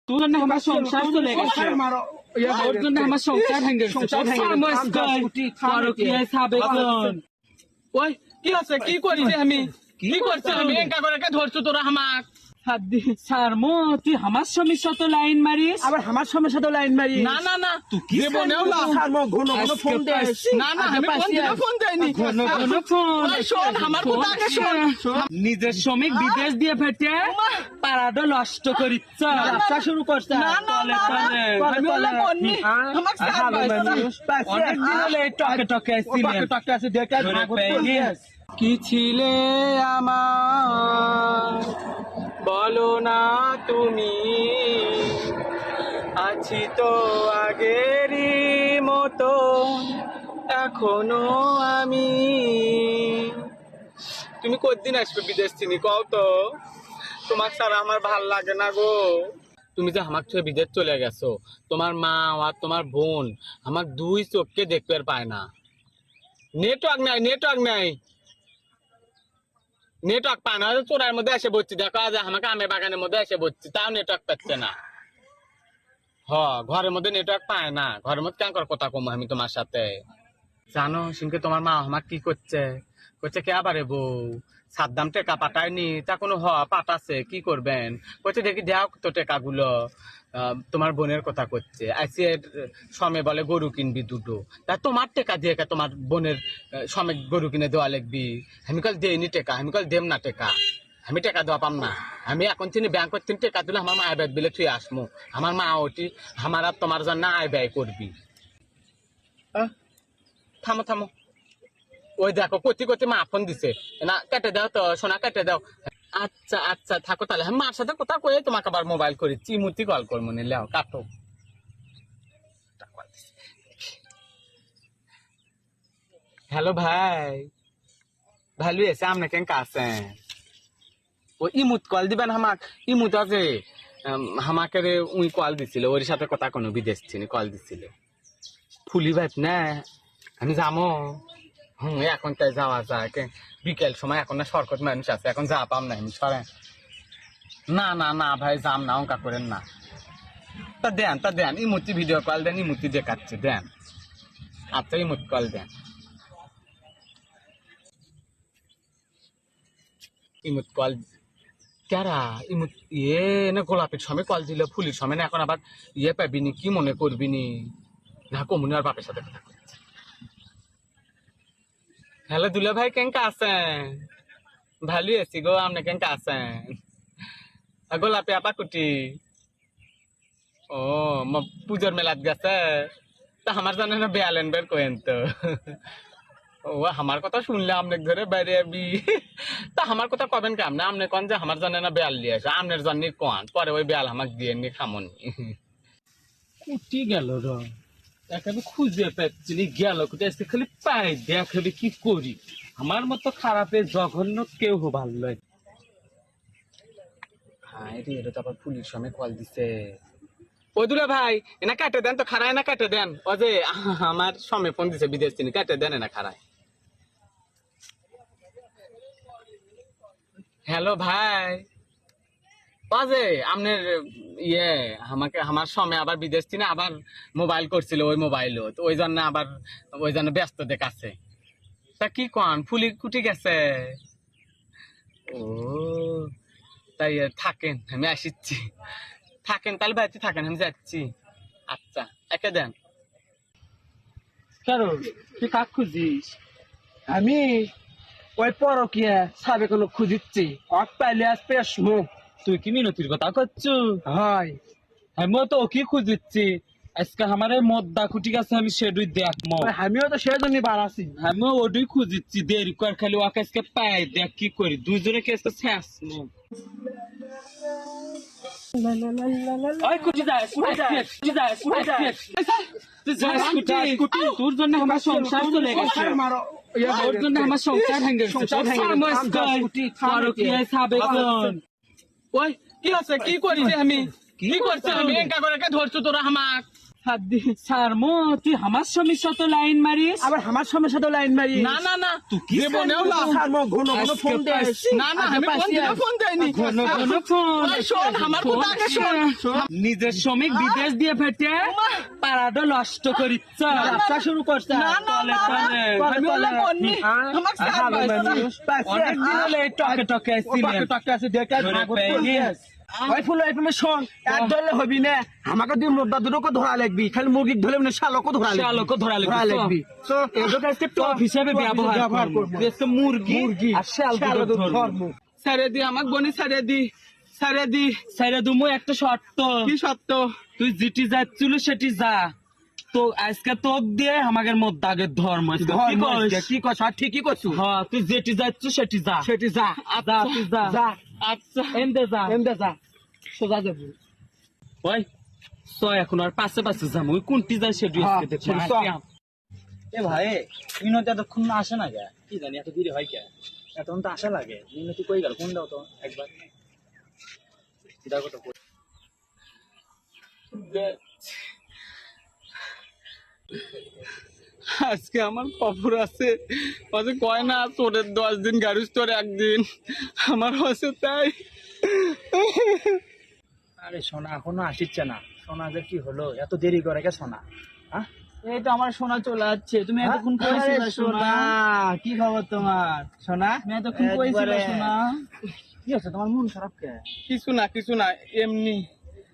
তোর জন্য আমার সংসার চলে গেছে ওর জন্য আমার সংসার ভেঙে ওই কি আছে কি করিস আমি কি করছে আমি একা করে ধরছো তোরা আমাক সারমো তুই আমার সমস্যা তো লাইন মারিস আবার আমার সমস্যা তো লাইন মারি না না না তুই কি সারমো ঘন ঘন ফোন দেস না না আমি ফোন দেয়নি ঘন ঘন ফোন শোন আমার কথা আগে শোন নিজের শ্রমিক বিদেশ দিয়ে ফেটে পারাডো নষ্ট করিচ্ছ ব্যবসা শুরু করছে না না আমি বলে বলনি আমার অনেক দিন হলে টকে টকে আসছিলেন টাকা আছে দেখে কি ছিলে আমার বলো না তুমি আছি তো আগেরই মতো এখনো আমি তুমি কতদিন আসবে বিদেশ চিনি কও তো তোমার ছাড়া আমার ভাল লাগে না গো তুমি যে আমার থেকে বিদেশ চলে গেছো তোমার মা আর তোমার বোন আমার দুই চোখকে দেখতে পায় না নেটওয়ার্ক নাই নেটওয়ার্ক পায় না চোরার মধ্যে এসে বসছি দেখো আজ আমাকে আমের বাগানের মধ্যে এসে বসছি তাও নেটওয়ার্ক পাচ্ছে না ঘরের মধ্যে নেটওয়ার্ক পায় না ঘরের মধ্যে কেন করে কথা কম আমি তোমার সাথে জানো সিনকে তোমার মা আমার কি করছে কে আবার বউ সাদ্দাম টেকা পাঠায়নি তা কোনো পাঠাচ্ছে কি করবেন করছে দেখি দেও তো টেকাগুলো তোমার বোনের কথা করছে আইসিএ সময় বলে গরু কিনবি দুটো তা তোমার টেকা দিয়ে তোমার বোনের সময় গরু কিনে দেওয়া লাগবি আমি কাল দেইনি টেকা আমি কাল দেম না টেকা আমি টেকা দেওয়া পাম না আমি এখন তিনি ব্যাংকের তিনি টেকা দিলে আমার মা আয় ব্যয় বিলে তুই আসমু আমার মা ওটি আমার আর তোমার জন্য আয় ব্যয় করবি থামো ওই দেখো কতি মা ফোন দিছে না কেটে দাও তো সোনা কেটে দাও আচ্ছা থাকো তাহলে আমি মার সাথে কথা কয়ে তোমাকে আবার মোবাইল করি চিমুতি কল করবো নি লেও কাটো হ্যালো ভাই ভালো এসে আপনি কেন কাছেন ও ইমুত কল দিবেন আমাক ইমুত আছে আমাকে উই কল দিছিল ওর সাথে কথা কোনো বিদেশ চিনি কল দিছিল ফুলি ভাই না আমি যাবো এখন তাই যাওয়া যায় বিকেল সময় এখন না সরকত মানুষ আছে এখন যা পাম না আমি সরে না ভাই যাম না অঙ্কা করেন না তা দেন ইমুতি ভিডিও কল দেন ইমুতি দেখাচ্ছে দেন আচ্ছা ইমুত কল দেন ইমুত কল কারা ইমুত না গোলাপের সময় কল দিল ফুলির সময় না এখন আবার পাবিনি কি মনে করবিনি না কমুনি আর বাপের সাথে কথা করছে হ্যালো দুলা ভাই কেঙ্কা আছেন ভালো আছি গো আপনি কেঙ্কা আছেন গোলাপি আপা কুটি ও পুজোর মেলাত গেছে তা আমার জানে না বেয়ালেন বের কয়েন তো ও আমার কথা শুনলে আপনি ধরে বাইরে আবি তা আমার কথা কবেন কেমন আপনি কন যে আমার জানে না বেয়াল দিয়ে আসে আপনার জন্য কন পরে ওই বেয়াল আমাকে দিয়ে নি খামনি কুটি গেল র এখানে খুঁজে পাচ্ছি গেল কোথায় খালি পাই দেখাবে কি করি আমার মতো খারাপের জঘন্য কেউ ভালো নয় হায় রে এটা তো আবার পুলিশ সময় কল দিছে ও দুলা ভাই এনা কাটে দেন তো খারায় না কাটে দেন ও যে আমার সময় ফোন দিছে বিদেশ তিনি কাটে দেন না খারায় হ্যালো ভাই বাজে আপনার আমাকে আমার সময় আবার বিদেশ থেকে আবার মোবাইল করছিল ওই মোবাইলও তো ওই জন্য আবার ওই জন্য ব্যস্ত দেখাচ্ছে তা কি কন ফুলি কুটি গেছে ও তাই থাকেন আমি আসিচ্ছি থাকেন তাহলে বাড়িতে থাকেন আমি যাচ্ছি আচ্ছা একে দেন কেন তুই কাক খুঁজিস আমি ওই পরকিয়া সাবে কোনো খুঁজিচ্ছি অক পাইলে আজ পেশ মুখ তুই কি মিনতির কথা করছো হয় আমি তো কি খুঁজিচ্ছি আজকে আমার মদ্দা কুটি গেছে আমি সেডুই দেখবো আমিও তো সেজন্যই বাড়াছি আমি ওডুই খুঁজিচ্ছি দেরি কর খালি ওকে আজকে পাই দেখ কি করি দুজনে কেসে শেষ তোর জন্য আমার সংসার চলে গেছে ওর জন্য আমার সংসার ভেঙে ওই কি আছে কি করিস আমি কি করছে আমি একা করে ধরছো তোরা আমাক সারমো তুই আমার স্বামীর সাথে লাইন মারিস আবার আমার স্বামীর সাথে লাইন মারিস না না না কি জীবনেও না সারমো ঘন ঘন ফোন দেস না না আমি ফোন দেয়নি ঘন ঘন ফোন শোন আমার কথা আগে শোন নিজের শ্রমিক বিদেশ দিয়ে ফেটে পারাটা নষ্ট করিস ব্যবসা শুরু করছে না না না আমি বলে বলনি আমার সাথ অনেক দিন হলে টকে টকে আসছিলেন টাকা আছে দেখে ওই ফুলে শোন এক ধরলে হবি না আমাকে দিয়ে মুদ্রা দুটোকে ধরা লাগবি খালি মুরগি ধরে না শালকও ধরা লাগবি তো এদের কাছে টপ হিসেবে ব্যবহার করবো মুরগি আর শাল ধরবো সারে দি আমাকে বনি সারে দি সাইরা দুমু একটা শর্ত কি সত্য তুই যেটি যাচ্ছিল সেটি যা তো আজকে তোক দিয়ে আমাদের মধ্যে আগে ধর্ম কি কস ঠিকই করছু হ্যাঁ তুই যেটি যাচ্ছ সেটি যা তুই যা আচ্ছা এমদে যা সোজা যাবো ওই এখন আর পাশে যাবো ওই কোনটি যায় সেটি এ ভাই মিনতি এতক্ষণ আসে না কে কি জানি এত দেরি হয় কে এতক্ষণ তো আসা লাগে মিনতি কই গেল কোন দাও তো একবার দেখো তো আজকে আমার খবর আছে কয় না তোরের 10 দিন গাড়ি তোর একদিন আমার হচ্ছে তাই আরে সোনা এখনো আসিচ্ছে না সোনা যে কি হলো এত দেরি করে কে সোনা হ্যাঁ এই তো আমার সোনা চলে যাচ্ছে তুমি এতক্ষণ কইছিলে সোনা কি খবর তোমার সোনা তুমি এতক্ষণ কইছিলে সোনা কি হচ্ছে তোমার মন খারাপ কে কিছু না এমনি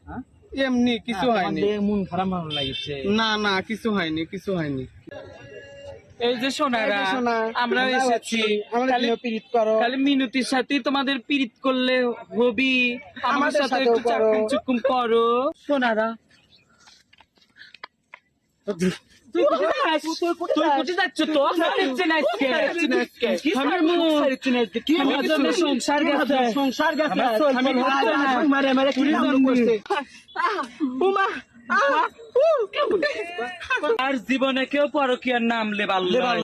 হ্যাঁ এমনি কিছু হয়নি মন খারাপ ভালো লাগছে না না কিছু হয়নি এই যে সোনারা আমরা এসেছি খালি মিনতির সাথে তোমাদের পীড়িত করলে হবি আমার সাথে একটু চাকুম চুকুম করো সোনারা তুই কোথায় যাচ্ছ তো সংসার গেছে আর জীবনে কেউ পরকীয়ার নাম লেবাল